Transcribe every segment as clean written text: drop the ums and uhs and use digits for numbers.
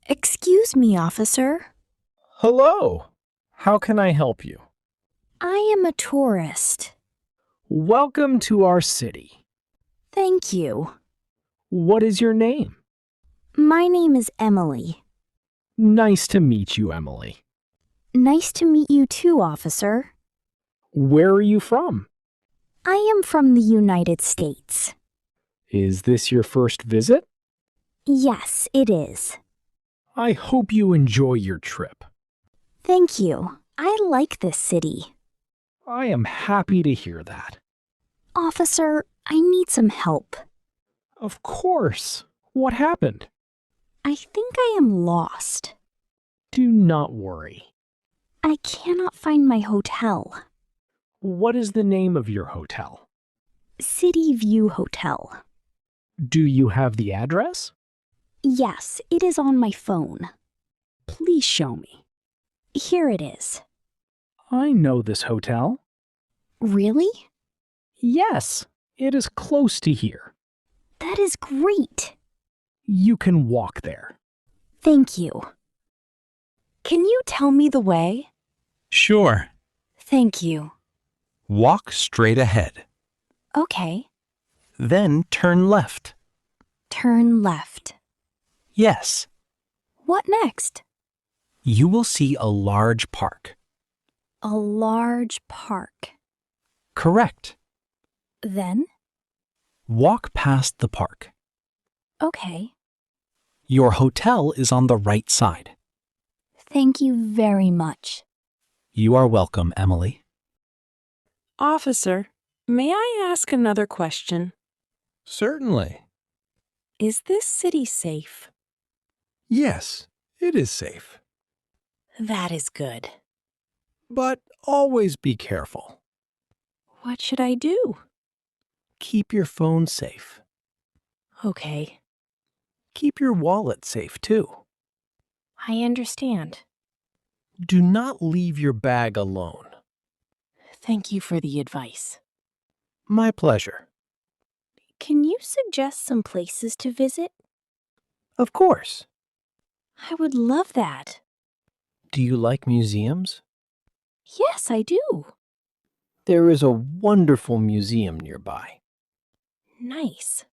Excuse me, officer. Hello. How can I help you? I am a tourist. Welcome to our city. Thank you. What is your name? My name is Emily. Nice to meet you, Emily. Nice to meet you too, officer. Where are you from? I am from the United States. Is this your first visit? Yes, it is. I hope you enjoy your trip. Thank you. I like this city. I am happy to hear that. Officer, I need some help. Of course. What happened? I think I am lost. Do not worry. I cannot find my hotel. What is the name of your hotel? City View Hotel. Do you have the address? Yes, it is on my phone. Please show me. Here it is. I know this hotel. Really? Yes, it is close to here. That is great. You can walk there. Thank you. Can you tell me the way? Sure. Thank you. Walk straight ahead. Okay. Then turn left. Turn left. Yes. What next? You will see a large park. A large park. Correct. Then? Walk past the park. Okay. Your hotel is on the right side. Thank you very much. You are welcome, Emily. Officer, may I ask another question? Certainly. Is this city safe? Yes, it is safe. That is good. But always be careful. What should I do? Keep your phone safe. Okay, Keep your wallet safe, too. I understand. Do not leave your bag alone. Thank you for the advice. My pleasure. Can you suggest some places to visit? Of course. I would love that. Do you like museums? Yes, I do. There is a wonderful museum nearby. Nice.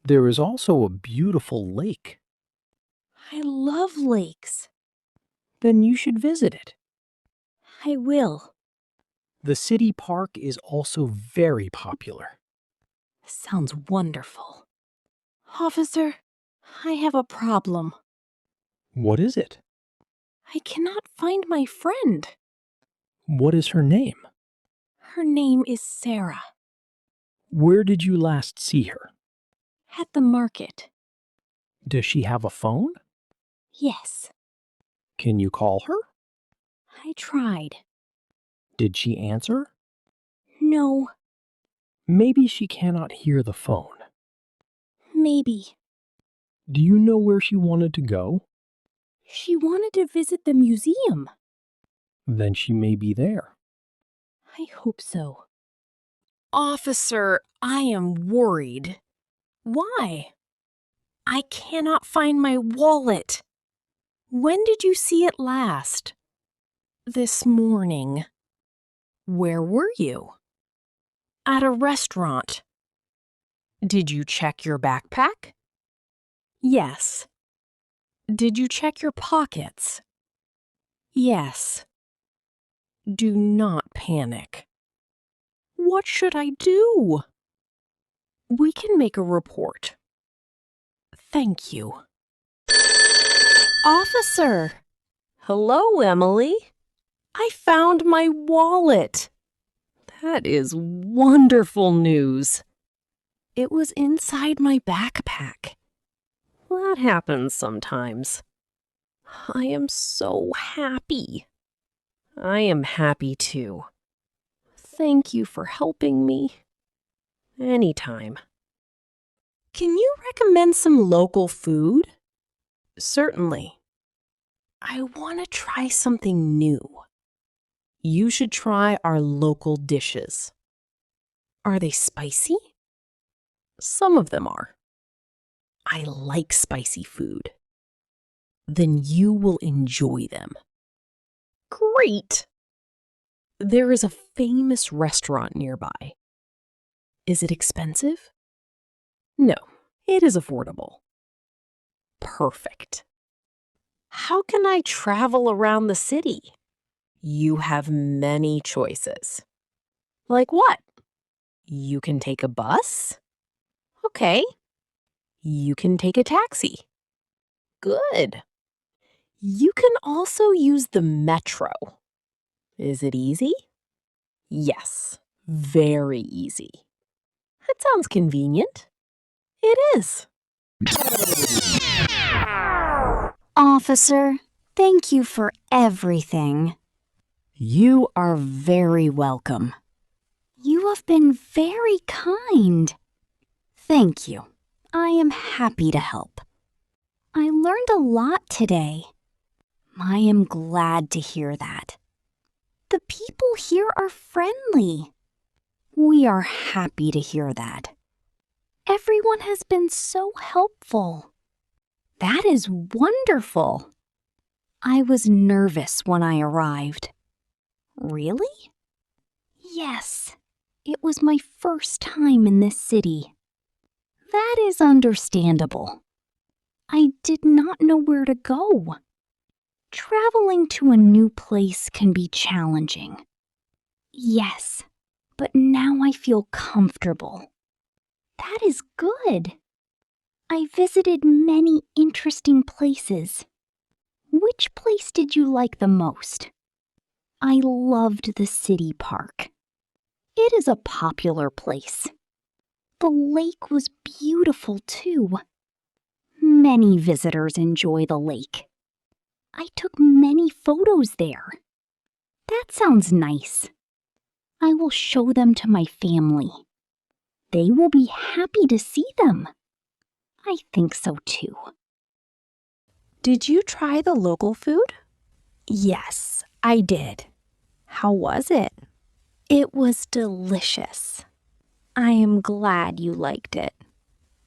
There is also a beautiful lake. I love lakes. Then you should visit it. I will. The city park is also very popular. Sounds wonderful. Officer, I have a problem. What is it? I cannot find my friend. What is her name? Her name is Sarah. Where did you last see her? At the market. Does she have a phone? Yes, Can you call her? I tried. Did she answer? No, Maybe she cannot hear the phone. maybe. Do you know where she wanted to go? She wanted to visit the museum. Then she may be there. I hope so. Officer, I am worried. Why? I cannot find my wallet. When did you see it last? This morning. Where were you? At a restaurant. Did you check your backpack? Yes. Did you check your pockets? Yes. Do not panic. What should I do? We can make a report. Thank you. Officer! Hello, Emily. I found my wallet. That is wonderful news. It was inside my backpack. That happens sometimes. I am so happy. I am happy too. Thank you for helping me. Anytime. Can you recommend some local food? Certainly. I want to try something new. You should try our local dishes. Are they spicy? Some of them are. I like spicy food. Then you will enjoy them. Great! There is a famous restaurant nearby. Is it expensive? No, it is affordable. Perfect. How can I travel around the city? You have many choices. Like what? You can take a bus? Okay. You can take a taxi. Good. You can also use the metro. Is it easy? Yes, very easy. That sounds convenient. It is. Officer, thank you for everything. You are very welcome. You have been very kind. Thank you. I am happy to help. I learned a lot today. I am glad to hear that. The people here are friendly. We are happy to hear that. Everyone has been so helpful. That is wonderful. I was nervous when I arrived. Really? Yes, it was my first time in this city. That is understandable. I did not know where to go. Traveling to a new place can be challenging. Yes, but now I feel comfortable. That is good. I visited many interesting places. Which place did you like the most? I loved the city park. It is a popular place. The lake was beautiful too. Many visitors enjoy the lake. I took many photos there. That sounds nice. I will show them to my family. They will be happy to see them. I think so too. Did you try the local food? Yes, I did. How was it? It was delicious. I am glad you liked it.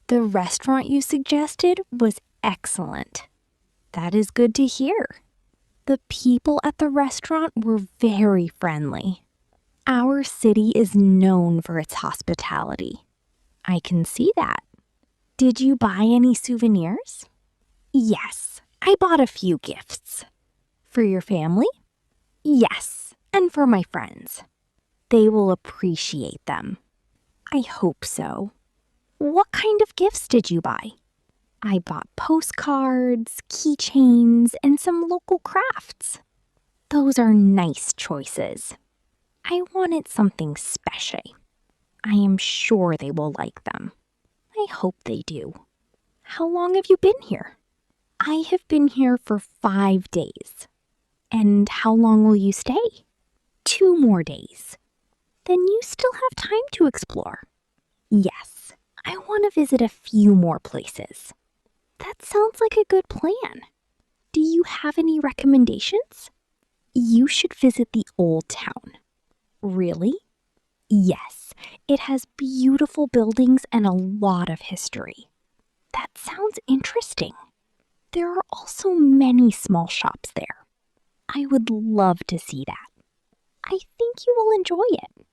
The restaurant you suggested was excellent. That is good to hear. The people at the restaurant were very friendly. Our city is known for its hospitality. I can see that. Did you buy any souvenirs? Yes, I bought a few gifts. For your family? Yes, and for my friends. They will appreciate them. I hope so. What kind of gifts did you buy? I bought postcards, keychains, and some local crafts. Those are nice choices. I wanted something special. I am sure they will like them. I hope they do. How long have you been here? I have been here for 5 days. And how long will you stay? 2 more days. Then you still have time to explore. Yes, I want to visit a few more places. That sounds like a good plan. Do you have any recommendations? You should visit the Old Town. Really? Yes, it has beautiful buildings and a lot of history. That sounds interesting. There are also many small shops there. I would love to see that. I think you will enjoy it.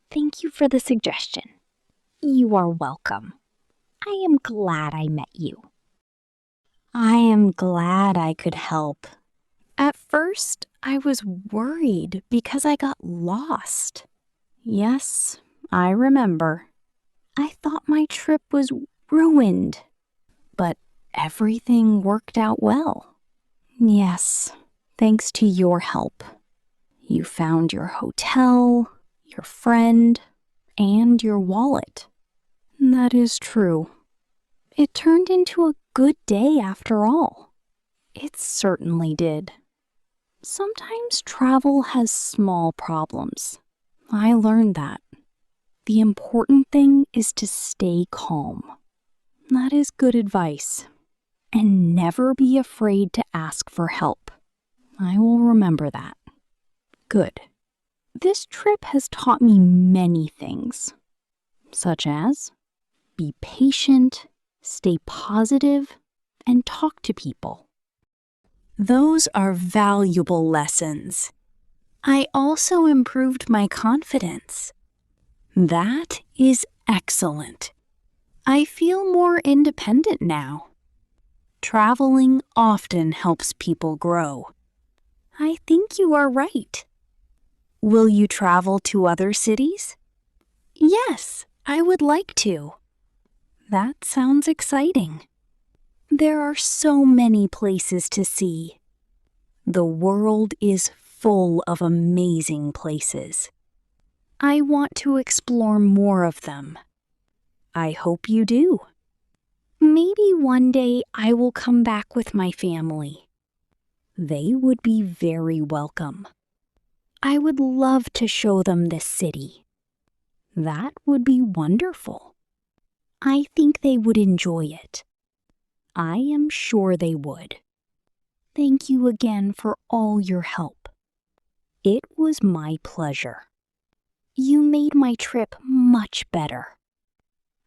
Thank you for the suggestion. You are welcome. I am glad I met you. I am glad I could help. At first, I was worried because I got lost. Yes, I remember. I thought my trip was ruined, but everything worked out well. Yes, thanks to your help. You found your hotel, your friend, and your wallet. That is true. It turned into a good day after all. It certainly did. Sometimes travel has small problems. I learned that. The important thing is to stay calm. That is good advice. And never be afraid to ask for help. I will remember that. Good. This trip has taught me many things, such as be patient, Stay positive and talk to people. Those are valuable lessons. I also improved my confidence. That is excellent. I feel more independent now. Traveling often helps people grow. I think you are right. Will you travel to other cities? Yes, I would like to. That sounds exciting. There are so many places to see. The world is full of amazing places. I want to explore more of them. I hope you do. Maybe one day I will come back with my family. They would be very welcome. I would love to show them this city. That would be wonderful. I think they would enjoy it. I am sure they would. Thank you again for all your help. It was my pleasure. You made my trip much better.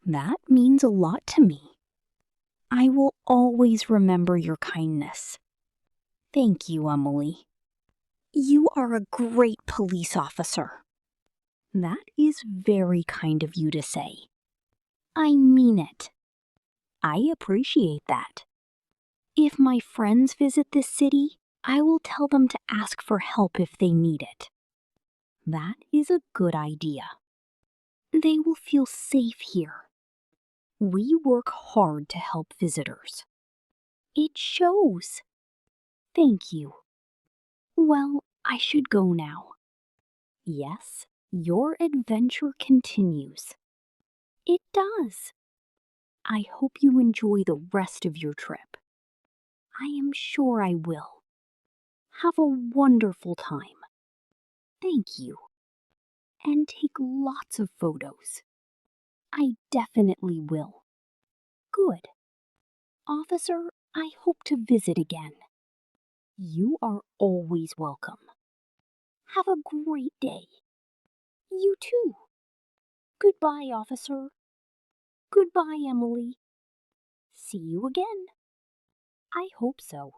That means a lot to me. I will always remember your kindness. Thank you, Emily. You are a great police officer. That is very kind of you to say. I mean it. I appreciate that. If my friends visit this city, I will tell them to ask for help if they need it. That is a good idea. They will feel safe here. We work hard to help visitors. It shows. Thank you. Well, I should go now. Yes, your adventure continues. It does. I hope you enjoy the rest of your trip. I am sure I will. Have a wonderful time. Thank you. And take lots of photos. I definitely will. Good. Officer, I hope to visit again. You are always welcome. Have a great day. You too. Goodbye, officer. Goodbye, Emily. See you again. I hope so.